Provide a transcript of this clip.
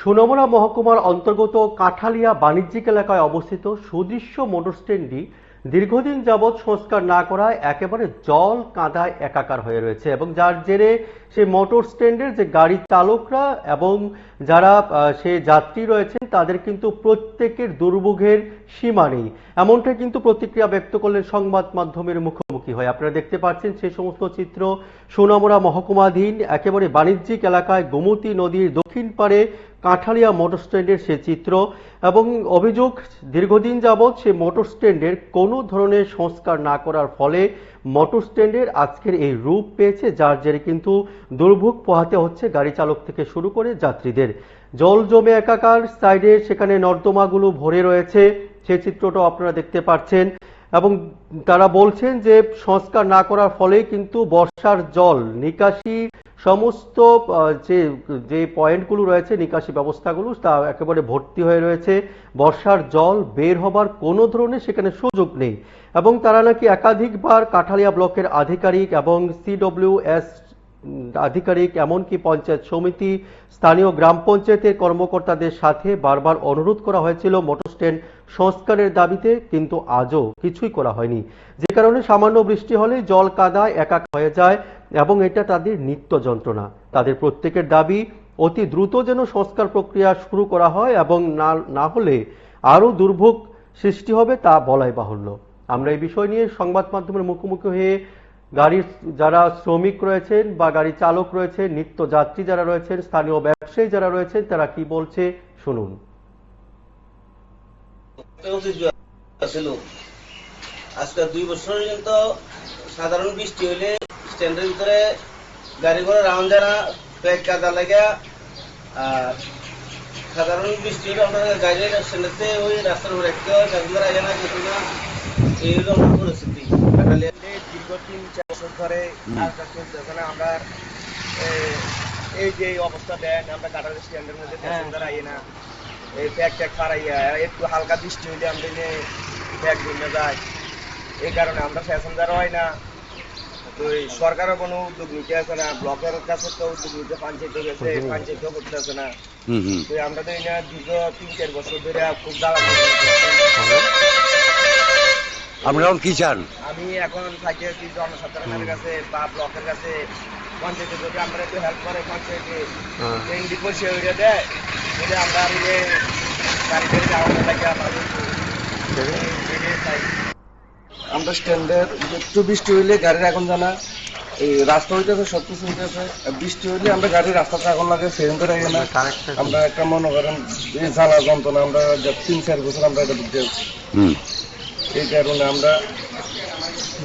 সোনামুড়া মহকুমার অন্তর্গত কাঠালিয়া বাণিজ্যিক এলাকায় অবস্থিত সুদৃশ্য মোটর স্ট্যান্ডটি দীর্ঘদিন যাবৎ সংস্কার না করায় একেবারে জল কাদায় একাকার হয়ে রয়েছে এবং যার জেরে সেই মোটর স্ট্যান্ডের যে গাড়ি চালকরা এবং যারা সে যাত্রী রয়েছেন তাদের কিন্তু প্রত্যেকের দুর্ভোগের সীমা নেই, এমনটাই কিন্তু প্রতিক্রিয়া ব্যক্ত করলেন সংবাদ মাধ্যমের মুখোমুখি হয়ে। আপনারা দেখতে পাচ্ছেন সেই সমস্ত চিত্র সোনামুড়া মহকুমাধীন একেবারে বাণিজ্যিক এলাকায় গোমতী নদীর দক্ষিণ পাড়ে কাঠালিয়া মোটর স্ট্যান্ডের সে চিত্র এবং অভিযোগ দীর্ঘদিন যাবৎ সে মোটর স্ট্যান্ডের কোনো ধরনের সংস্কার না করার ফলে মোটর স্ট্যান্ডের আজকের এই রূপ পেয়েছে, যার জেরে কিন্তু দুর্ভোগ পোহাতে হচ্ছে গাড়ি চালক থেকে শুরু করে যাত্রীদের। জল জমে একাকার, সাইডে সেখানে নর্দমাগুলো ভরে রয়েছে, সে চিত্রটাও আপনারা দেখতে পাচ্ছেন এবং তারা বলছেন যে সংস্কার না করার ফলে কিন্তু বর্ষার জল নিকাশি সমস্ত যে পয়েন্টগুলো রয়েছে, নিকাশি ব্যবস্থাগুলো তা একেবারে ভর্তি হয়ে রয়েছে। বর্ষার জল বের হবার কোনো ধরনের সেখানে সুযোগ নেই এবং তারা নাকি একাধিকবার কাঠালিয়া ব্লকের আধিকারিক এবং সিডব্লিউএস আধিকারিক এমনকি পঞ্চায়েত সমিতি, স্থানীয় গ্রাম পঞ্চায়েতের কর্মকর্তাদের সাথে বারবার অনুরোধ করা হয়েছিল মোটর স্ট্যান্ড সংস্কারের দাবিতে, কিন্তু আজও কিছুই করা হয়নি, যে কারণে সামান্য বৃষ্টি হলে জল কাদায় একাকার হয়ে যায় এবং এটা তাদের নিত্য যন্ত্রণা। তাদের প্রত্যেকের দাবি অতি দ্রুত যেন সংস্কার প্রক্রিয়া শুরু করা হয় এবং না হলে আরো দুর্ভোগ সৃষ্টি হবে তা বলাই বাহুল্য। আমরা এই বিষয় নিয়ে সংবাদ মাধ্যমের মুখোমুখি হয়ে গাড়ির যারা শ্রমিক রয়েছেন বা গাড়ি চালক রয়েছেন, নিত্য যাত্রী যারা রয়েছেন, স্থানীয় ব্যবসায়ী যারা রয়েছেন তারা কি বলছে শুনুন। আজকে 2 বছর পর্যন্ত সাধারণ বৃষ্টি হলে স্ট্যান্ডের ভিতরে গাড়ি ঘোড়া রাউন্ড যায় না, ব্যাগ কাদা লাগে। আর সাধারণ বৃষ্টি হলে আমরা গাড়ি স্ট্যান্ডেতে ওই রাস্তার উপরে রাখতে হয়, গাড়িগুলো আগে না কিছু না, এইরকম পরিস্থিতি। দীর্ঘ 3-4 বছর ধরে কাজটা চলতেছে না। আমরা এই যে অবস্থা দেন, আমরা কাটার স্ট্যান্ডের মধ্যে প্যাসেঞ্জার আই না, এই ব্যাগ ট্যাগ পাড়াইয়া একটু হালকা বৃষ্টি হইলে আমরা ব্যাগ জমে যায়, এই কারণে আমরা প্যাসেঞ্জার হয় না। তো সরকারও কোনো উদ্যোগ নিতে আসে না, ব্লকের কাছে তো উদ্যোগ নিতে পঞ্চায়েত গেছে, পঞ্চায়েতও করতে আসে না। তো আমরা তো এই না দীর্ঘ 3-4 বছর ধরে খুব জ্বালা। আপনারা কি চান? আমি এখন থাকি জনসাধারণের কাছে বা ব্লকের কাছে, পঞ্চায়েতে যদি আমরা একটু হেল্প করে, পঞ্চায়েতে এনডি পয়সা হয়ে দেয়, যদি আমরা গাড়ি যাওয়া লাগে আমরা স্ট্যান্ডের একটু বৃষ্টি হইলে গাড়ির এখন জানা এই রাস্তা হইতেছে, সব কিছু হইতেছে। বৃষ্টি হইলে আমরা গাড়ির রাস্তাটা এখন লাগে, সেখানটা লাগে না। আমরা একটা মনে করেন এই জ্বালা যন্ত্রণা আমরা 3-4 বছর আমরা এটা বুঝতে পারছি। এই কারণে আমরা